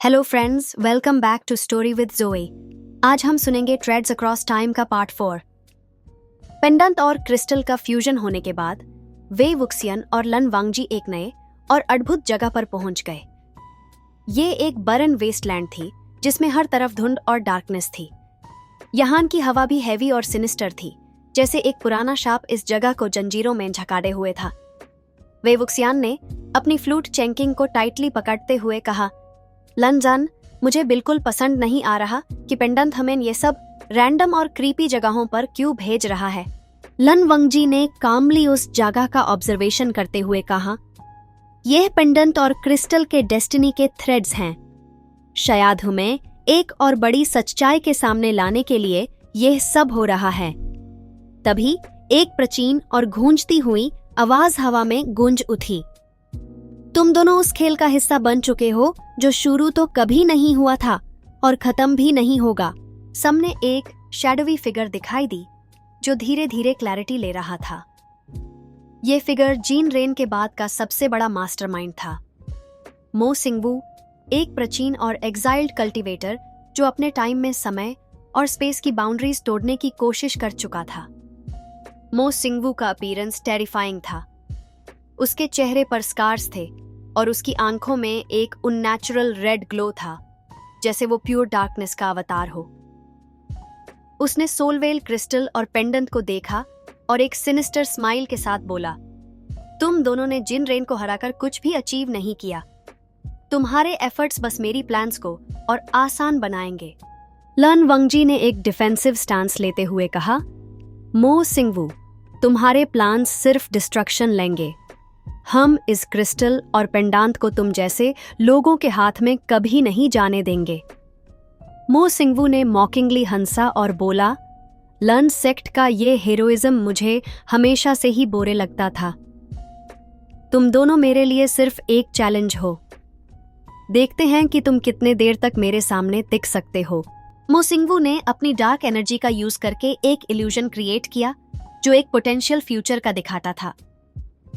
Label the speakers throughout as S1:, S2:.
S1: Hello friends, welcome back to story with Joey. आज हम सुनेंगे ट्रेड्स अक्रॉस टाइम का पार्ट 4। पेंडेंट और क्रिस्टल का फ्यूजन होने के बाद वे वुक्सियन और लन वांगजी एक नए और अद्भुत जगह पर पहुंच गए। ये एक बरन वेस्टलैंड थी जिसमें हर तरफ धुंध और डार्कनेस थी। यहाँ की हवा भी हैवी और सिनिस्टर थी, जैसे एक पुराना शाप इस जगह को जंजीरों में झकाड़े हुए था। वे वुक्सियान ने अपनी फ्लूट चेंकिंग को टाइटली पकड़ते हुए कहा, लनजान, मुझे बिल्कुल पसंद नहीं आ रहा कि पेंडेंट हमें ये सब रैंडम और क्रीपी जगहों पर क्यों भेज रहा है। लन वंगजी ने कामली उस जगह का ऑब्जर्वेशन करते हुए कहा, यह पेंडेंट और क्रिस्टल के डेस्टिनी के थ्रेड्स हैं। शायद हमें एक और बड़ी सच्चाई के सामने लाने के लिए यह सब हो रहा है। तभी एक प्राचीन और गूंजती हुई आवाज हवा में गूंज उठी, तुम दोनों उस खेल का हिस्सा बन चुके हो जो शुरू तो कभी नहीं हुआ था और खत्म भी नहीं होगा। सामने एक शैडोवी फिगर दिखाई दी जो धीरे धीरे क्लैरिटी ले रहा था। ये फिगर जीन रेन के बाद का सबसे बड़ा मास्टरमाइंड था। मो सिंगवू, एक प्राचीन और एग्जाइल्ड कल्टीवेटर जो अपने टाइम में समय और स्पेस की बाउंड्रीज तोड़ने की कोशिश कर चुका था। मो सिंगवू का अपीयरेंस टेरिफाइंग था। उसके चेहरे पर स्कार्स थे और उसकी आंखों में एक अननेचुरल रेड ग्लो था, जैसे वो प्योर डार्कनेस का अवतार हो। उसने सोलवेल, क्रिस्टल और पेंडेंट को देखा और एक सिनिस्टर स्माइल के साथ बोला, तुम दोनों ने जिन रेन को हराकर कुछ भी अचीव नहीं किया। तुम्हारे एफर्ट्स बस मेरी प्लान्स को और आसान बनाएंगे। लन वंगजी ने एक डिफेंसिव स्टांस लेते हुए कहा, मो सिंगवू, तुम्हारे प्लान्स सिर्फ डिस्ट्रक्शन लेंगे। हम इस क्रिस्टल और पेंडेंट को तुम जैसे लोगों के हाथ में कभी नहीं जाने देंगे। मो सिंगवू ने मॉकिंगली हंसा और बोला, लन सेक्ट का ये हीरोइज्म मुझे हमेशा से ही बोरे लगता था। तुम दोनों मेरे लिए सिर्फ एक चैलेंज हो। देखते हैं कि तुम कितने देर तक मेरे सामने टिक सकते हो। मो सिंगवू ने अपनी डार्क एनर्जी का यूज करके एक इल्यूजन क्रिएट किया जो एक पोटेंशियल फ्यूचर का दिखाता था।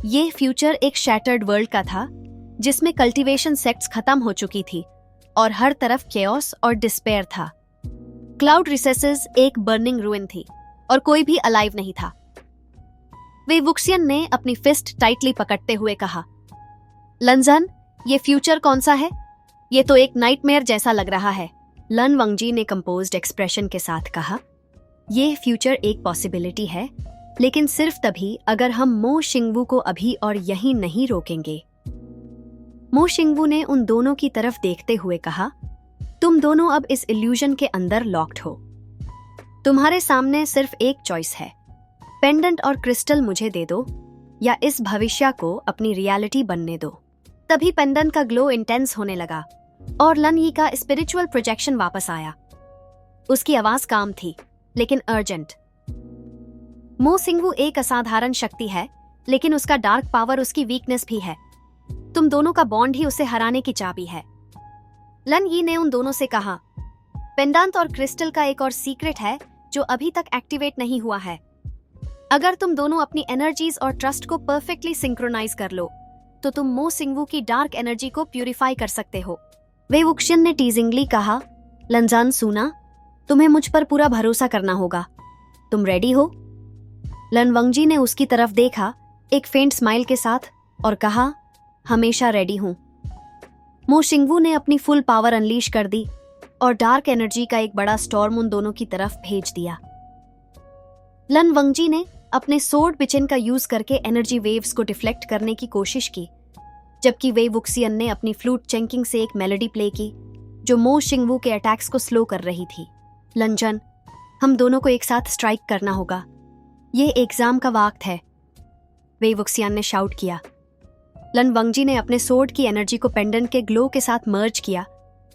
S1: ये फ्यूचर एक शैटर्ड वर्ल्ड का था जिसमें कल्टीवेशन सेक्ट्स खत्म हो चुकी थी और हर तरफ केओस और डिस्पेयर था। क्लाउड रिसेसेस एक बर्निंग रूइन थी और कोई भी अलाइव नहीं था। वे वुक्सियन ने अपनी फिस्ट टाइटली पकड़ते हुए कहा, लनजान, ये फ्यूचर कौन सा है? ये तो एक नाइटमेयर जैसा लग रहा है। लन वंगजी ने कंपोज्ड एक्सप्रेशन के साथ कहा, ये फ्यूचर एक पॉसिबिलिटी है, लेकिन सिर्फ तभी अगर हम मो सिंगवू को अभी और यहीं नहीं रोकेंगे। मो सिंगवू ने उन दोनों की तरफ देखते हुए कहा, तुम दोनों अब इस इल्यूजन के अंदर लॉक्ड हो। तुम्हारे सामने सिर्फ एक चॉइस है, पेंडेंट और क्रिस्टल मुझे दे दो या इस भविष्य को अपनी रियलिटी बनने दो। तभी पेंडेंट का ग्लो इंटेंस होने लगा और लन यी का स्पिरिचुअल प्रोजेक्शन वापस आया। उसकी आवाज काम थी लेकिन अर्जेंट। मो सिंगवू एक असाधारण शक्ति है, लेकिन उसका डार्क पावर उसकी वीकनेस भी है। तुम दोनों का बॉन्ड ही उसे हराने की चाबी है। लन यी ने उन दोनों से कहा, पेंडेंट और क्रिस्टल का एक और सीक्रेट है जो अभी तक एक्टिवेट नहीं हुआ है। अगर तुम दोनों अपनी एनर्जीज और ट्रस्ट को परफेक्टली सिंक्रोनाइज कर लो तो तुम मो सिंगवू की डार्क एनर्जी को प्यूरिफाई कर सकते हो। वे वुक्सियन ने टीजिंगली कहा, लनजान सुना, तुम्हें मुझ पर पूरा भरोसा करना होगा। तुम रेडी हो? लन वंगजी ने उसकी तरफ देखा एक फेंट स्माइल के साथ और कहा, हमेशा रेडी हूं। मो सिंगवू ने अपनी फुल पावर अनलीश कर दी और डार्क एनर्जी का एक बड़ा स्टॉर्म उन दोनों की तरफ भेज दिया। लन वंगजी ने अपने सोर्ड पिचिन का यूज करके एनर्जी वेव्स को डिफ्लेक्ट करने की कोशिश की, जबकि वे वुक्सियन ने अपनी फ्लूट चेंकिंग से एक मेलोडी प्ले की जो मो सिंगवू के अटैक्स को स्लो कर रही थी। लंजन, हम दोनों को एक साथ स्ट्राइक करना होगा। ये एग्जाम का वक्त है, वे वुक्सियन ने शाउट किया। लन वंगजी ने अपने सोर्ड की एनर्जी को पेंडेंट के ग्लो के साथ मर्ज किया,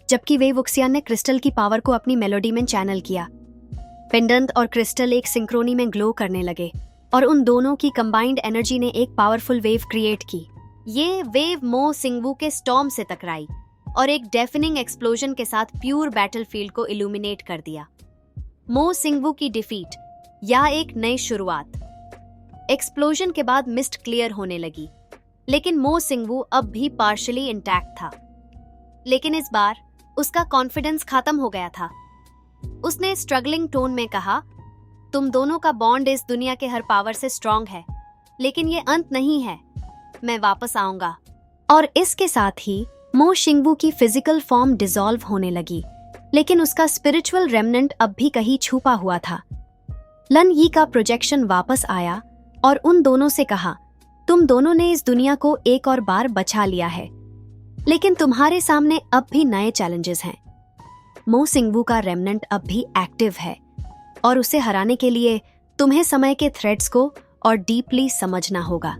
S1: जबकि वे वुक्सियन ने क्रिस्टल की पावर को अपनी मेलोडी में चैनल किया। पेंडेंट और क्रिस्टल एक सिंक्रोनी में ग्लो करने लगे और उन दोनों की कंबाइंड एनर्जी ने एक पावरफुल वेव क्रिएट की। ये वेव मो सिंगवू के स्टॉर्म से टकराई और एक डेफिनिंग एक्सप्लोजन के साथ प्यूर बैटलफील्ड को इल्यूमिनेट कर दिया। मो सिंगवू की डिफीट या एक नई शुरुआत। एक्सप्लोजन के बाद मिस्ट क्लियर होने लगी, लेकिन मो सिंगवू अब भी पार्शियली इंटैक्ट था। लेकिन इस बार उसका कॉन्फिडेंस खत्म हो गया था। उसने स्ट्रगलिंग टोन में कहा, तुम दोनों का बॉन्ड इस दुनिया के हर पावर से स्ट्रांग है, लेकिन ये अंत नहीं है। मैं वापस आऊंगा। और इसके साथ ही मो शिंगवू की फिजिकल फॉर्म डिसॉल्व होने लगी, लेकिन उसका स्पिरिचुअल रेमनेंट अब भी कहीं छुपा हुआ था। लन यी का प्रोजेक्शन वापस आया और उन दोनों से कहा, तुम दोनों ने इस दुनिया को एक और बार बचा लिया है, लेकिन तुम्हारे सामने अब भी नए चैलेंजेस हैं। मो शिंगवू का रेमनेंट अब भी एक्टिव है और उसे हराने के लिए तुम्हें समय के थ्रेड्स को और डीपली समझना होगा।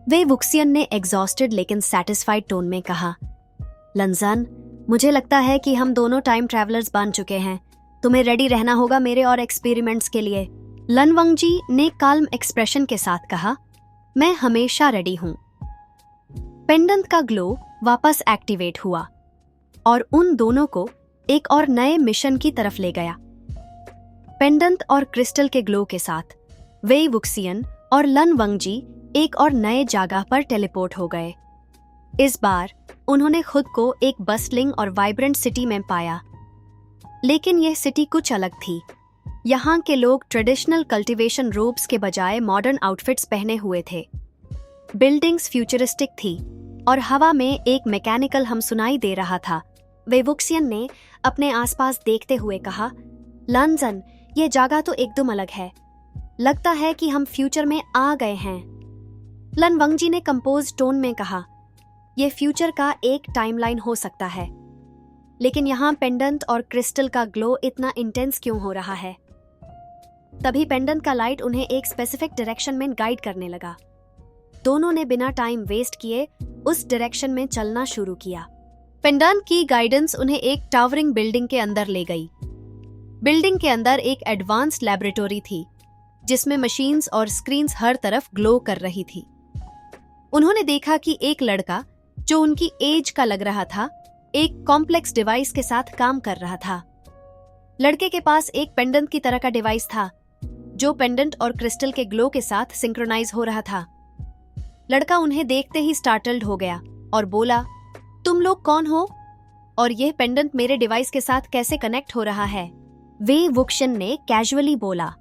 S1: वे वुक्सियन ने एग्जॉस्टेड लेकिन सेटिस्फाइड टोन में कहा, लंजन, मुझे लगता है कि हम दोनों टाइम ट्रैवलर्स बन चुके हैं। तुम्हें रेडी रहना होगा मेरे और एक्सपेरिमेंट्स के लिए। लन वंगजी ने काल्म एक्सप्रेशन के साथ कहा, मैं हमेशा रेडी हूं। पेंडेंट का ग्लो वापस एक्टिवेट हुआ और उन दोनों को एक और नए मिशन की तरफ ले गया। पेंडेंट और क्रिस्टल के ग्लो के साथ वेई वुक्सियन और लन वंगजी एक और नए जगह पर टेलीपोर्ट हो गए। इस बार उन्होंने खुद को एक बस्टलिंग और वाइब्रेंट सिटी में पाया, लेकिन यह सिटी कुछ अलग थी। यहाँ के लोग ट्रेडिशनल कल्टीवेशन रोब्स के बजाय मॉडर्न आउटफिट्स पहने हुए थे। बिल्डिंग्स फ्यूचरिस्टिक थी और हवा में एक मैकेनिकल हम सुनाई दे रहा था। वे वुक्सियन ने अपने आसपास देखते हुए कहा, लंजन, ये जगह तो एकदम अलग है। लगता है कि हम फ्यूचर में आ गए हैं। लन वंगजी ने कंपोज टोन में कहा, यह फ्यूचर का एक टाइमलाइन हो सकता है, लेकिन यहाँ पेंडेंट और क्रिस्टल का ग्लो इतना इंटेंस क्यों हो रहा है? तभी पेंडेंट का लाइट उन्हें एक स्पेसिफिक डायरेक्शन में गाइड करने लगा। दोनों ने बिना टाइम वेस्ट किए उस डायरेक्शन में चलना शुरू किया। पेंडेंट की गाइडेंस उन्हें एक टावरिंग बिल्डिंग के अंदर ले गई। बिल्डिंग के अंदर एक एडवांस्ड लैबोरेटरी थी, जिसमें मशीन्स और स्क्रीन्स हर तरफ ग्लो कर रही थी। उन्होंने देखा कि एक लड़का, जो उनकी एज का लग रहा था, एक कॉम्प्लेक्स डिवाइस के साथ काम कर रहा था। लड़के के पास एक पेंडेंट की तरह का डिवाइस था, जो पेंडेंट और क्रिस्टल के ग्लो के साथ सिंक्रोनाइज हो रहा था। लड़का उन्हें देखते ही स्टार्टल्ड हो गया और बोला, तुम लोग कौन हो और यह पेंडेंट मेरे डिवाइस के साथ कैसे कनेक्ट हो रहा है? वे वुक्सियन ने कैजुअली बोला,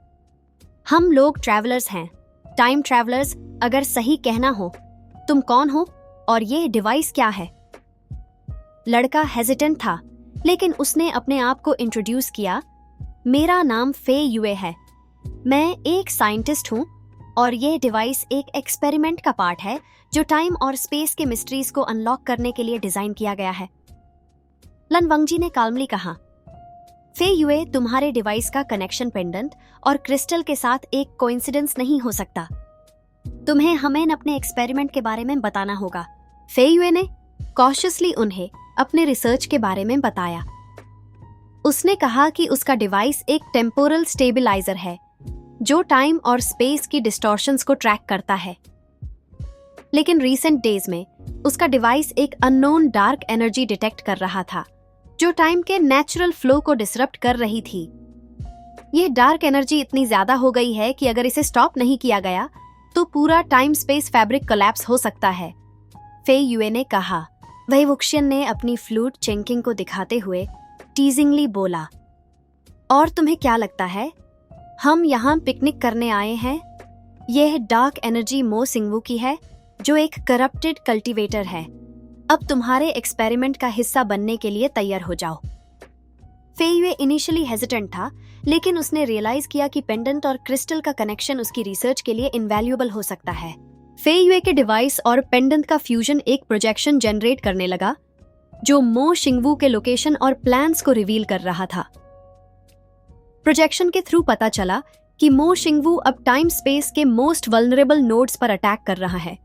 S1: हम लोग ट्रैवलर्स हैं, टाइम ट्रैवलर्स, अगर सही कहना हो। तुम कौन हो और ये डिवाइस क्या है? लड़का हेजिटेंट था, लेकिन उसने अपने आप को इंट्रोड्यूस किया, मेरा नाम फे युए है। मैं एक साइंटिस्ट हूँ और यह डिवाइस एक एक्सपेरिमेंट का पार्ट है जो टाइम और स्पेस के मिस्ट्रीज को अनलॉक करने के लिए डिजाइन किया गया है। लन वंगजी ने काल्मली कहा, फे युए, तुम्हारे डिवाइस का कनेक्शन पेंडेंट और क्रिस्टल के साथ एक कोइंसिडेंस नहीं हो सकता। तुम्हें हमें अपने एक्सपेरिमेंट के बारे में बताना होगा। फे युए ने कॉशियसली उन्हें अपने रिसर्च के बारे में बताया। उसने कहा कि उसका डिवाइस एक टेम्पोरल स्टेबलाइजर है जो टाइम और स्पेस की डिस्टॉर्शंस को ट्रैक करता है। लेकिन रीसेंट डेज में उसका डिवाइस एक अननोन डार्क एनर्जी डिटेक्ट कर रहा था जो टाइम के नेचुरल फ्लो को डिसरप्ट कर रही थी। यह डार्क एनर्जी इतनी ज्यादा हो गई है कि अगर इसे स्टॉप नहीं किया गया तो पूरा टाइम स्पेस फैब्रिक कोलैप्स हो सकता है, फे युए ने कहा। वही वुक्सियन ने अपनी फ्लूट चेंकिंग को दिखाते हुए टीजिंगली बोला, और तुम्हें क्या लगता है, हम यहाँ पिकनिक करने आए हैं? यह डार्क एनर्जी मो शिंगवू की है, जो एक करप्टेड कल्टीवेटर है। अब तुम्हारे एक्सपेरिमेंट का हिस्सा बनने के लिए तैयार हो जाओ। फे युए इनिशियली हेजिटेंट था, लेकिन उसने रियलाइज किया कि पेंडेंट और क्रिस्टल का कनेक्शन उसकी रिसर्च के लिए इनवैल्यूएबल हो सकता है। फे युए के डिवाइस और पेंडेंट का फ्यूजन एक प्रोजेक्शन जनरेट करने लगा जो मो शिंगवू के लोकेशन और प्लान्स को रिवील कर रहा था। प्रोजेक्शन के थ्रू पता चला कि मो शिंगवू अब टाइम स्पेस के मोस्ट वल्नरेबल नोड्स पर अटैक कर रहा है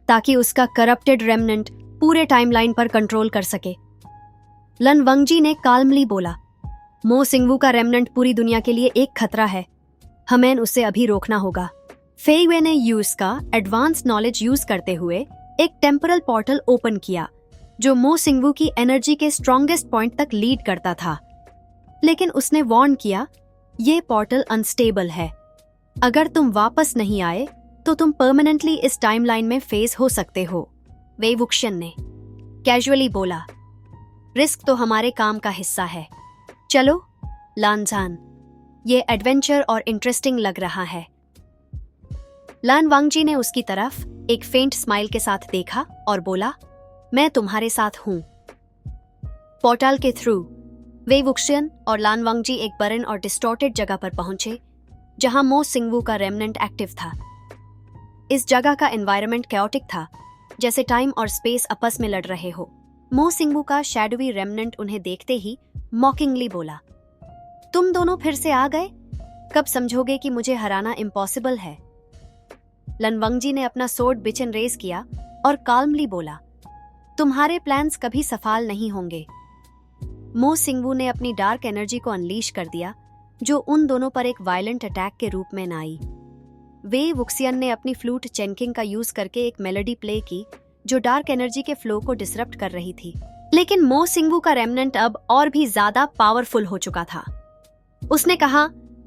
S1: ताकि उसका करप्टेड रेमनेंट पूरे टाइमलाइन पर कंट्रोल कर सके। लन वंगजी ने काल्मली बोला, मो शिंगवू का रेमनेंट पूरी दुनिया के लिए एक खतरा है, हमें उसे अभी रोकना होगा। फे युए ने यूज का एडवांस नॉलेज यूज करते हुए एक टेम्परल पोर्टल ओपन किया जो मो शिंगवू की एनर्जी के स्ट्रॉन्गेस्ट पॉइंट तक लीड करता था। लेकिन उसने वार्न किया, ये पोर्टल अनस्टेबल है, अगर तुम वापस नहीं आए तो तुम परमानेंटली इस टाइमलाइन में फेस हो सकते हो। वे वुक्सियन ने कैजुअली बोला, रिस्क तो हमारे काम का हिस्सा है। चलो लानजान, ये एडवेंचर और इंटरेस्टिंग लग रहा है। लान वांगजी ने उसकी तरफ एक फेंट स्माइल के साथ देखा और बोला, मैं तुम्हारे साथ हूं। पोर्टल के थ्रू वे वुक्सियन और लान वांगजी एक बरन और डिस्टॉर्टेड जगह पर पहुंचे जहां मो सिंगवू का रेमनेंट एक्टिव था। इस जगह का एनवायरनमेंट कैओटिक था, जैसे टाइम और स्पेस आपस में लड़ रहे हो। मो सिंगवू का शैडोवी रेमनेंट उन्हें देखते ही मॉकिंगली बोला, तुम दोनों फिर से आ गए? कब समझोगे कि मुझे हराना इम्पॉसिबल है? लन वांगजी ने अपना सोर्ड बिचन रेज किया और काल्मली बोला, तुम्हारे प्लान्स कभी सफल नहीं होंगे। मो सिंगवू ने अपनी डार्क एनर्जी को अनलीश कर दिया, जो उन दोनों पर एक वायलेंट अटैक के रूप में न आई। वे वुक्सियन ने अपनी फ्लूट चेंकिंग का यूज करके एक मेलोडी प्ले की जो डार्क एनर्जी के फ्लो को डिसरप्ट कर रही थी। लेकिन मो सिंगवू का रेमनेंट अब और भी ज्यादा पावरफुल हो चुका था। उसने कहा,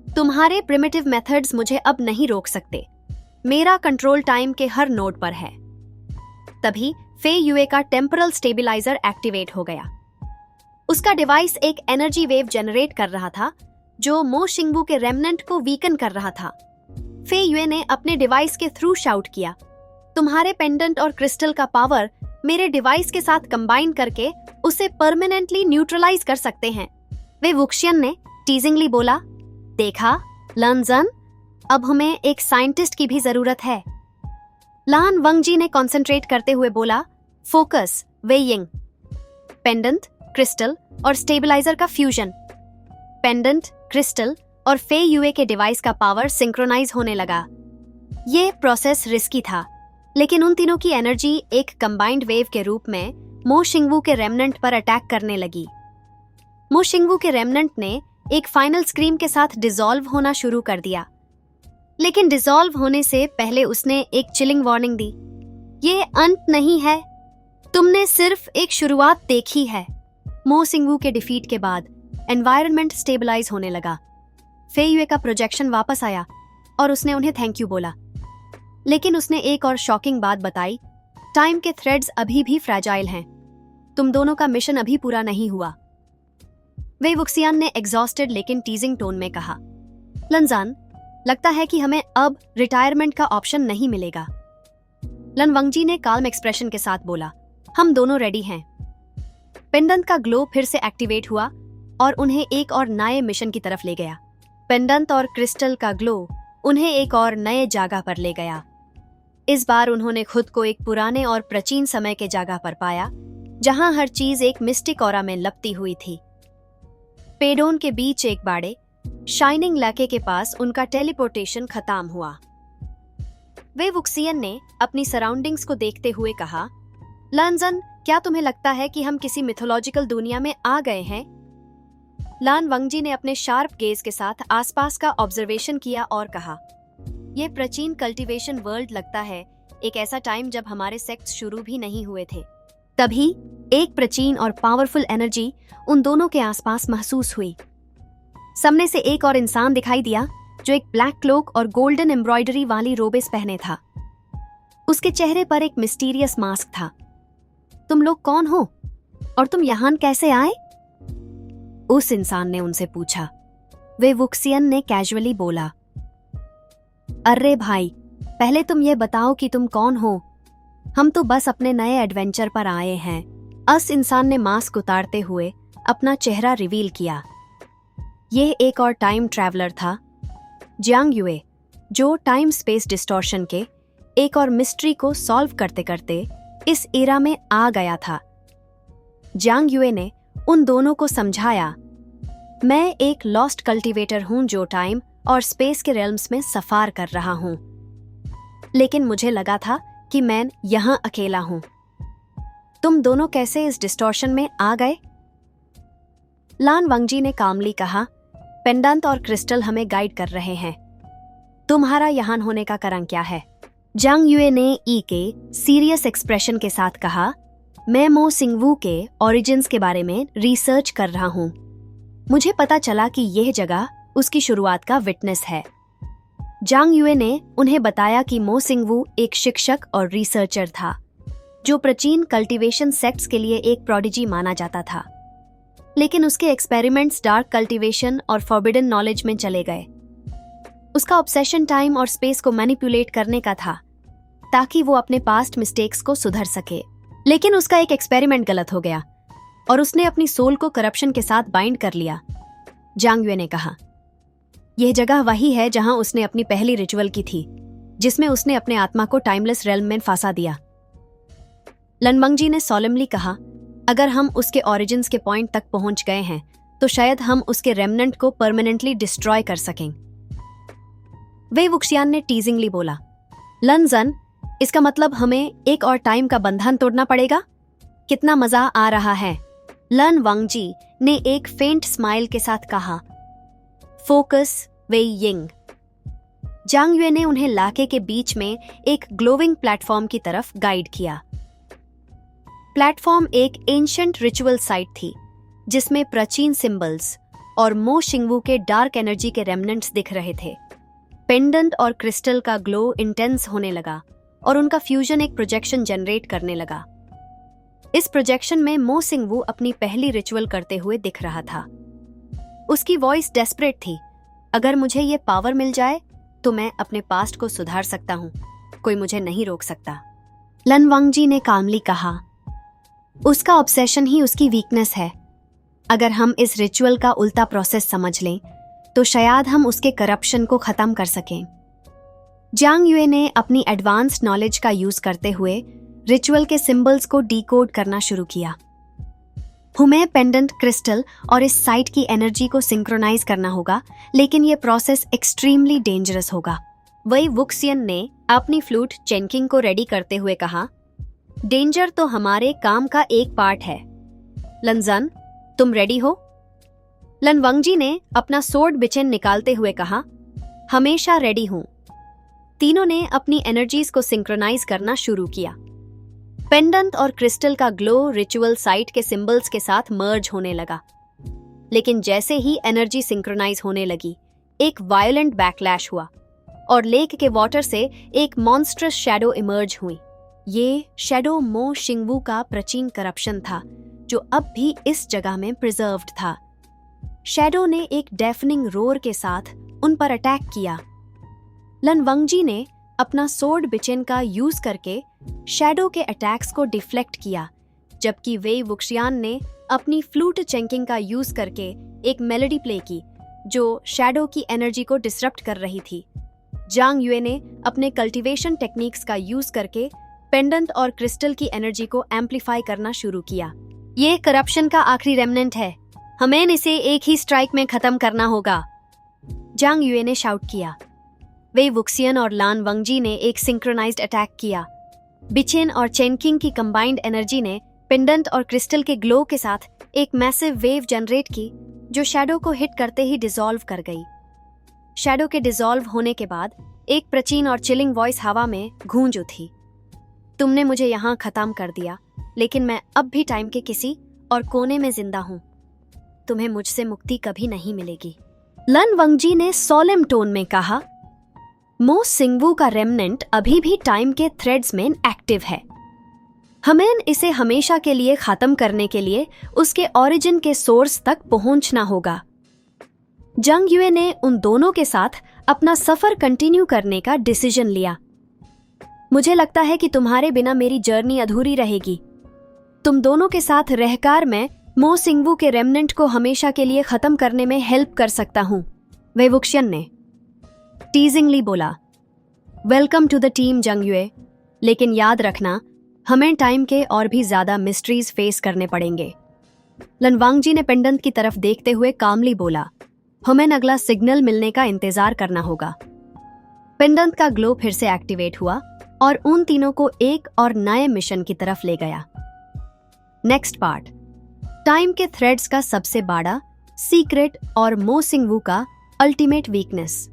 S1: तुम्हारे प्रिमिटिव मेथड्स मुझे अब नहीं रोक सकते। मेरा कंट्रोल टाइम के हर नोड पर है। तभी फे युए का टेम्परल स्टेबिलाइजर एक्टिवेट हो गया। उसका डिवाइस एक एनर्जी वेव जनरेट कर रहा था जो मो सिंगवू के रेमनेंट को वीकन कर रहा था। फे युए ने अपने डिवाइस के थ्रू शाउट किया, तुम्हारे पेंडेंट और क्रिस्टल का पावर मेरे डिवाइस के साथ कंबाइन करके उसे परमानेंटली न्यूट्रलाइज कर सकते हैं। वे वुक्सियन ने टीजिंगली बोला, देखा लनजन, अब हमें एक साइंटिस्ट की भी जरूरत है। लान वांगजी ने कंसंट्रेट करते हुए बोला, फोकस वेइंग। पेंडेंट, क्रिस्टल और स्टेबलाइजर का फ्यूजन। पेंडेंट, क्रिस्टल और फे युए के डिवाइस का पावर सिंक्रोनाइज होने लगा। ये प्रोसेस रिस्की था, लेकिन उन तीनों की एनर्जी एक कंबाइंड वेव के रूप में मो सिंगवू के रेमनेंट पर अटैक करने लगी। मो सिंगवू के रेमनेंट ने एक फाइनल स्क्रीम के साथ डिसॉल्व होना शुरू कर दिया, लेकिन डिसॉल्व होने से पहले उसने एक चिलिंग वार्निंग दी, ये अंत नहीं है, तुमने सिर्फ एक शुरुआत देखी है। मो सिंगवू के डिफीट के बाद एनवायरनमेंट स्टेबलाइज होने लगा। फे युए का प्रोजेक्शन वापस आया और उसने उन्हें थैंक यू बोला, लेकिन उसने एक और शॉकिंग बात बताई, टाइम के थ्रेड्स अभी भी फ्रैजाइल हैं। तुम दोनों का मिशन अभी पूरा नहीं हुआ। वे वुक्सियन ने एग्जॉस्टेड लेकिन टीजिंग टोन में कहा, लनजान, लगता है कि हमें अब रिटायरमेंट का ऑप्शन नहीं मिलेगा। लन वांगजी ने काल्म एक्सप्रेशन के साथ बोला, हम दोनों रेडी हैं। पेंडेंट का ग्लो फिर से एक्टिवेट हुआ और उन्हें एक और नए मिशन की तरफ ले गया। पेंडेंट और क्रिस्टल का ग्लो उन्हें एक और नए जगह पर ले गया। इस बार उन्होंने खुद को एक पुराने और प्राचीन समय के जगह पर पाया, जहां हर चीज एक मिस्टिक ऑरा में लपटी हुई थी। पेडोन के बीच एक बाड़े शाइनिंग लैके के पास उनका टेलीपोर्टेशन खत्म हुआ। वे वुक्सियन ने अपनी सराउंडिंग्स को देखते हुए कहा, लनजन, क्या तुम्हें लगता है कि हम किसी मिथोलॉजिकल दुनिया में आ गए हैं? लान वांगजी ने अपने शार्प गेज के साथ आसपास का ऑब्जर्वेशन किया और कहा, यह प्राचीन कल्टीवेशन वर्ल्ड लगता है, एक ऐसा टाइम जब हमारे सेक्ट्स शुरू भी नहीं हुए थे। तभी एक प्राचीन और पावरफुल एनर्जी उन दोनों के आसपास महसूस हुई। सामने से एक और इंसान दिखाई दिया जो एक ब्लैक क्लोक और गोल्डन एम्ब्रॉयडरी वाली रोबेस पहने था। उसके चेहरे पर एक मिस्टीरियस मास्क था। तुम लोग कौन हो और तुम यहां कैसे आए? उस इंसान ने उनसे पूछा। वे वुक्सियन ने कैजुअली बोला, अरे भाई, पहले तुम ये बताओ कि तुम कौन हो। हम तो बस अपने नए एडवेंचर पर आए हैं। उस इंसान ने मास्क उतारते हुए अपना चेहरा रिवील किया। यह एक और टाइम ट्रैवलर था, जियांग युए, जो टाइम स्पेस डिस्टॉर्शन के एक और मिस्ट्री को सॉल्व करते करते इस एरा में आ गया था। जियांग युए ने उन दोनों को समझाया, मैं एक लॉस्ट कल्टीवेटर हूं जो टाइम और स्पेस के रेल्म्स में सफर कर रहा हूं, लेकिन मुझे लगा था कि मैं यहां अकेला हूं। तुम दोनों कैसे इस डिस्टॉर्शन में आ गए? लान वांगजी ने कामली कहा, पेंडेंट और क्रिस्टल हमें गाइड कर रहे हैं। तुम्हारा यहां होने का कारण क्या है? जियांग युए ने ई के सीरियस एक्सप्रेशन के साथ कहा, मैं मो सिंगवू के ओरिजिन्स के बारे में रिसर्च कर रहा हूं। मुझे पता चला कि यह जगह उसकी शुरुआत का विटनेस है। जियांग युए ने उन्हें बताया कि मो सिंगवू एक शिक्षक और रिसर्चर था, जो प्राचीन कल्टीवेशन सेक्ट्स के लिए एक प्रोडिजी माना जाता था। लेकिन उसके एक्सपेरिमेंट्स डार्क कल्टीवेशन और फॉरबिडन नॉलेज में चले गए। उसका ऑब्सेशन टाइम और स्पेस को मैनिपुलेट करने का था ताकि वो अपने पास्ट मिस्टेक्स को सुधर सके। लेकिन उसका एक एक्सपेरिमेंट गलत हो गया और उसने अपनी सोल को करप्शन के साथ बाइंड कर लिया। जांग युए ने कहा, यह जगह वही है जहां उसने अपनी पहली रिचुअल की थी, जिसमें उसने अपने आत्मा को टाइमलेस रेल्म में फंसा दिया। लन वंगजी ने सॉलेमली कहा, अगर हम उसके ओरिजिन्स के पॉइंट तक पहुंच गए हैं तो शायद हम उसके रेमनेंट को परमानेंटली डिस्ट्रॉय कर सकें। वे वुक्सियान ने टीजिंगली बोला, लन जन, इसका मतलब हमें एक और टाइम का बंधन तोड़ना पड़ेगा? कितना मजा आ रहा है। लन वांगजी ने एक फेंट स्माइल के साथ कहा, फोकस वे यिंग। जांग युए ने उन्हें लाके के बीच में एक ग्लोविंग प्लेटफॉर्म की तरफ गाइड किया। प्लेटफॉर्म एक एंशिएंट रिचुअल साइट थी जिसमें प्राचीन सिंबल्स और मो शिंगवू के डार्क एनर्जी के रेमनेंट्स दिख रहे थे। पेंडेंट और क्रिस्टल का ग्लो इंटेंस होने लगा और उनका फ्यूजन एक प्रोजेक्शन जनरेट करने लगा। इस प्रोजेक्शन में मो सिंगवू अपनी पहली रिचुअल करते हुए दिख रहा था। उसकी वॉइस डेस्परेट थी, अगर मुझे ये पावर मिल जाए तो मैं अपने पास्ट को सुधार सकता हूँ, कोई मुझे नहीं रोक सकता। लन वांगजी ने कामली कहा, उसका ऑब्सेशन ही उसकी वीकनेस है। अगर हम इस रिचुअल का उल्टा प्रोसेस समझ लें तो शायद हम उसके करप्शन को खत्म कर सकें। जांग युए ने अपनी एडवांस्ड नॉलेज का यूज करते हुए रिचुअल के सिंबल्स को डीकोड करना शुरू किया। हमें पेंडेंट, क्रिस्टल और इस साइट की एनर्जी को सिंक्रोनाइज करना होगा, लेकिन यह प्रोसेस एक्सट्रीमली डेंजरस होगा। वही वुक्सियन ने अपनी फ्लूट चेंकिंग को रेडी करते हुए कहा, डेंजर तो हमारे काम का एक पार्ट है। लनजन, तुम रेडी हो? लन वंगजी ने अपना सोर्ड बिचेन निकालते हुए कहा, हमेशा रेडी हूं। तीनों ने अपनी एनर्जीज को सिंक्रोनाइज करना शुरू किया। पेंडेंट और क्रिस्टल का ग्लो रिचुअल साइट के सिंबल्स के साथ मर्ज होने लगा। लेकिन जैसे ही एनर्जी सिंक्रोनाइज होने लगी, एक वायलेंट बैकलैश हुआ और लेक के वाटर से एक मॉन्स्ट्रस शैडो इमर्ज हुई। ये शैडो मो शिंगवू का प्राचीन करप्शन था जो अब भी इस जगह में प्रिजर्व्ड था। शैडो ने एक डेफनिंग रोर के साथ उन पर अटैक किया। लन वंगजी ने अपना सोर्ड बिचेन का यूज करके शैडो के अटैक्स को डिफ्लेक्ट किया, जबकि वे वुक्सियान ने अपनी फ्लूट चेंकिंग का यूज करके एक मेलोडी प्ले की जो शैडो की एनर्जी को डिसरप्ट कर रही थी। जांग युए ने अपने कल्टीवेशन टेक्निक्स का यूज करके पेंडेंट और क्रिस्टल की एनर्जी को एम्पलीफाई करना शुरू किया। ये करप्शन का आखिरी रेमनेंट है, हमें इसे एक ही स्ट्राइक में खत्म करना होगा, जांग युए ने शाउट किया। वे वुक्सियन और लान वंगजी ने एक सिंक्रोनाइज्ड अटैक किया। बिचेन और चेनकिंग की कंबाइंड एनर्जी ने पेंडेंट और क्रिस्टल के ग्लो के साथ एक मैसिव वेव जनरेट की जो शैडो को हिट करते ही डिसॉल्व कर गई। शैडो के डिसॉल्व होने के बाद एक प्राचीन और चिलिंग वॉइस हवा में गूंज उठी, तुमने मुझे यहाँ खत्म कर दिया, लेकिन मैं अब भी टाइम के किसी और कोने में जिंदा हूँ। तुम्हें मुझसे मुक्ति कभी नहीं मिलेगी। लन वंगजी ने सोलेम टोन में कहा, मो सिंगवू का रेमनेंट अभी भी टाइम के थ्रेड्स में एक्टिव है। हमें इसे हमेशा के लिए खत्म करने के लिए उसके ओरिजिन के सोर्स तक पहुंचना होगा। जांग युए ने उन दोनों के साथ अपना सफर कंटिन्यू करने का डिसीजन लिया। मुझे लगता है कि तुम्हारे बिना मेरी जर्नी अधूरी रहेगी। तुम दोनों के साथ रहकर मैं मो सिंगवू के रेमनेंट को हमेशा के लिए खत्म करने में हेल्प कर सकता हूं, वे वुक्सियन ने टीजिंगली बोला। वेलकम टू द टीम जांग युए, लेकिन याद रखना हमें टाइम के और भी ज्यादा मिस्ट्रीज फेस करने पड़ेंगे। लन वांगजी ने पेंडेंट की तरफ देखते हुए कामली बोला, हमें अगला सिग्नल मिलने का इंतजार करना होगा। पेंडेंट का ग्लो फिर से एक्टिवेट हुआ और उन तीनों को एक और नए मिशन की तरफ ले गया। नेक्स्ट पार्ट, टाइम के थ्रेड्स का सबसे बड़ा सीक्रेट और मो सिंगवू का अल्टीमेट वीकनेस।